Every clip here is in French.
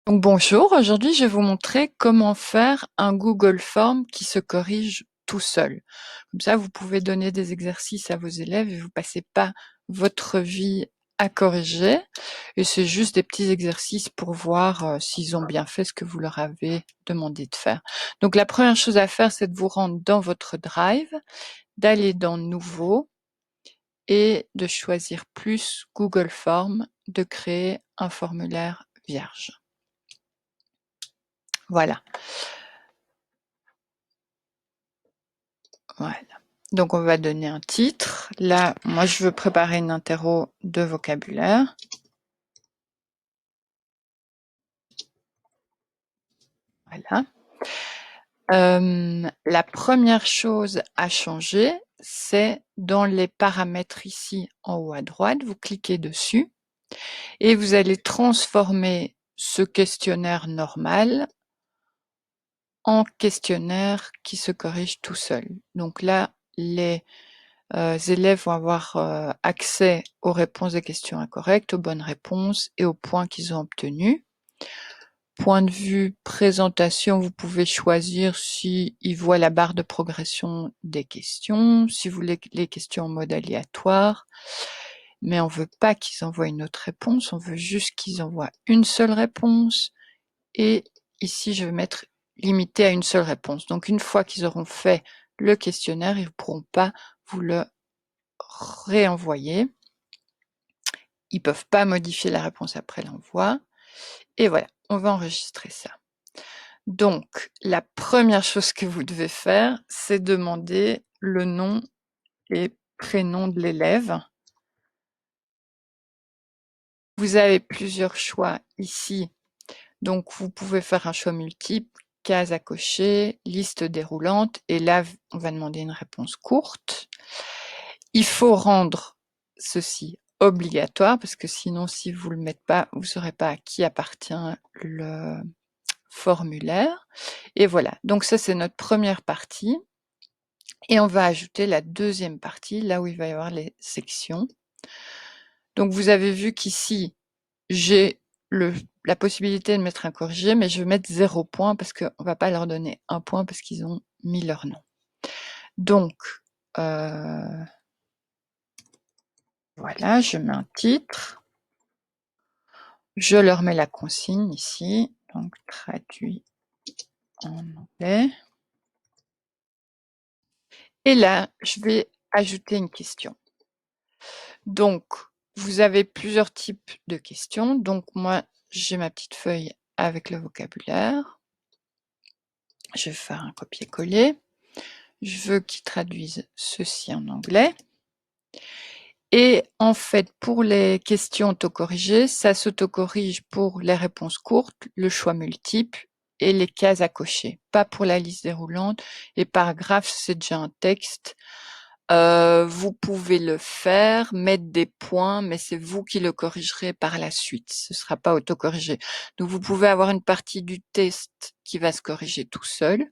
Donc bonjour, aujourd'hui je vais vous montrer comment faire un Google Form qui se corrige tout seul. Comme ça, vous pouvez donner des exercices à vos élèves et vous passez pas votre vie à corriger. Et c'est juste des petits exercices pour voir s'ils ont bien fait ce que vous leur avez demandé de faire. Donc la première chose à faire, c'est de vous rendre dans votre Drive, d'aller dans Nouveau et de choisir plus Google Form, de créer un formulaire vierge. Voilà. Voilà. Donc on va donner un titre. Là, moi je veux préparer une interro de vocabulaire. Voilà. La première chose à changer, c'est dans les paramètres ici en haut à droite, vous cliquez dessus et vous allez transformer ce questionnaire normal en questionnaire qui se corrige tout seul. Donc là, les élèves vont avoir accès aux réponses des questions incorrectes, aux bonnes réponses et aux points qu'ils ont obtenus. Point de vue présentation, vous pouvez choisir si ils voient la barre de progression des questions, si vous voulez les questions en mode aléatoire, mais on veut pas qu'ils envoient une autre réponse, on veut juste qu'ils envoient une seule réponse. Et ici, je vais mettre limité à une seule réponse. Donc une fois qu'ils auront fait le questionnaire, ils ne pourront pas vous le réenvoyer. Ils peuvent pas modifier la réponse après l'envoi. Et voilà, on va enregistrer ça. Donc, la première chose que vous devez faire, c'est demander le nom et prénom de l'élève. Vous avez plusieurs choix ici. Donc, vous pouvez faire un choix multiple, case à cocher, liste déroulante. Et là, on va demander une réponse courte. Il faut rendre ceci obligatoire parce que sinon, si vous le mettez pas, vous ne saurez pas à qui appartient le formulaire. Et voilà, donc ça c'est notre première partie. Et on va ajouter la deuxième partie, là où il va y avoir les sections. Donc vous avez vu qu'ici, j'ai la possibilité de mettre un corrigé, mais je vais mettre 0 point parce qu'on ne va pas leur donner 1 point parce qu'ils ont mis leur nom. Donc, voilà, je mets un titre. Je leur mets la consigne ici, donc traduit en anglais. Et là, je vais ajouter une question. Donc, vous avez plusieurs types de questions. Donc, moi, j'ai ma petite feuille avec le vocabulaire. Je vais faire un copier-coller. Je veux qu'ils traduisent ceci en anglais. Et en fait, pour les questions autocorrigées, ça s'autocorrige pour les réponses courtes, le choix multiple et les cases à cocher. Pas pour la liste déroulante. Et paragraphe, c'est déjà un texte. Vous pouvez le faire, mettre des points, mais c'est vous qui le corrigerez par la suite. Ce ne sera pas autocorrigé. Donc, vous pouvez avoir une partie du test qui va se corriger tout seul.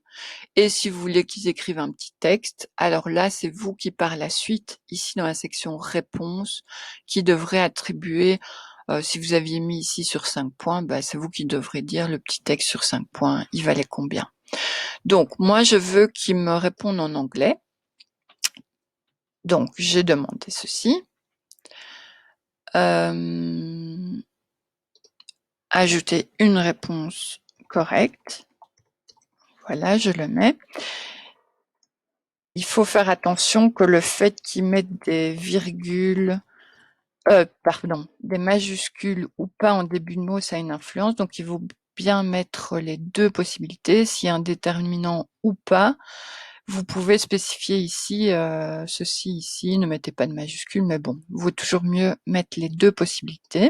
Et si vous voulez qu'ils écrivent un petit texte, alors là, c'est vous qui, par la suite, ici dans la section réponse, qui devrez attribuer, si vous aviez mis ici sur 5 points, bah, c'est vous qui devrez dire le petit texte sur 5 points, il valait combien. Donc, moi, je veux qu'ils me répondent en anglais. Donc, j'ai demandé ceci. Ajouter une réponse correcte. Voilà, je le mets. Il faut faire attention que le fait qu'ils mettent des virgules, des majuscules ou pas en début de mot, ça a une influence. Donc, il vaut bien mettre les deux possibilités. S'il y a un déterminant ou pas, vous pouvez spécifier ici, ceci ici, ne mettez pas de majuscules, mais bon, il vaut toujours mieux mettre les deux possibilités.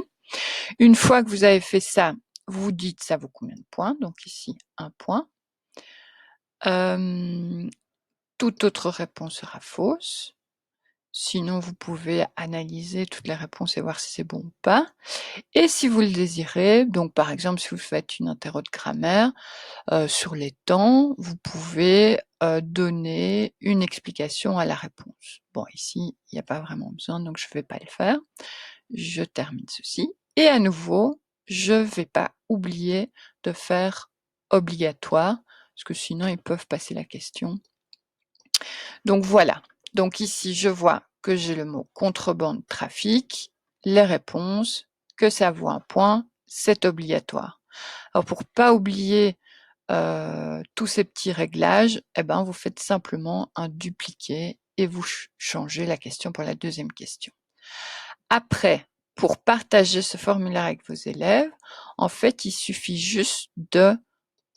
Une fois que vous avez fait ça, vous dites ça vaut combien de points. Donc ici, 1 point. Toute autre réponse sera fausse. Sinon, vous pouvez analyser toutes les réponses et voir si c'est bon ou pas. Et si vous le désirez, donc par exemple, si vous faites une interro de grammaire sur les temps, vous pouvez donner une explication à la réponse. Bon, ici, il n'y a pas vraiment besoin, donc je ne vais pas le faire. Je termine ceci. Et à nouveau, je ne vais pas oublier de faire obligatoire, parce que sinon ils peuvent passer la question. Donc voilà. Donc ici, je vois que j'ai le mot contrebande trafic, les réponses, que ça vaut un point, c'est obligatoire. Alors pour pas oublier tous ces petits réglages, eh ben, vous faites simplement un dupliqué et vous changez la question pour la deuxième question. Après, pour partager ce formulaire avec vos élèves, en fait, il suffit juste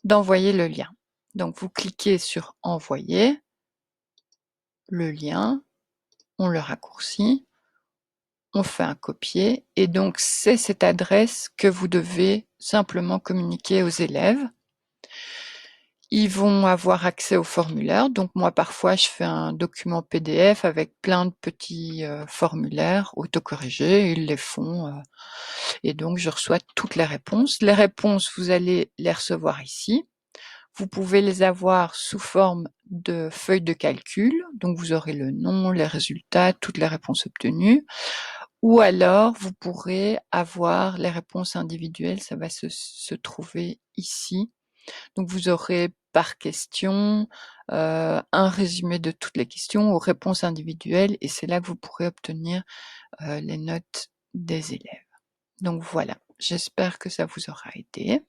d'envoyer le lien. Donc, vous cliquez sur envoyer le lien, on le raccourcit, on fait un copier et donc c'est cette adresse que vous devez simplement communiquer aux élèves. Ils vont avoir accès au formulaire. Donc moi, parfois, je fais un document PDF avec plein de petits formulaires autocorrigés. Ils les font. Et donc, je reçois toutes les réponses. Les réponses, vous allez les recevoir ici. Vous pouvez les avoir sous forme de feuilles de calcul. Donc, vous aurez le nom, les résultats, toutes les réponses obtenues. Ou alors, vous pourrez avoir les réponses individuelles. Ça va se trouver ici. Donc, vous aurez par question un résumé de toutes les questions aux réponses individuelles et c'est là que vous pourrez obtenir les notes des élèves. Donc voilà, j'espère que ça vous aura aidé.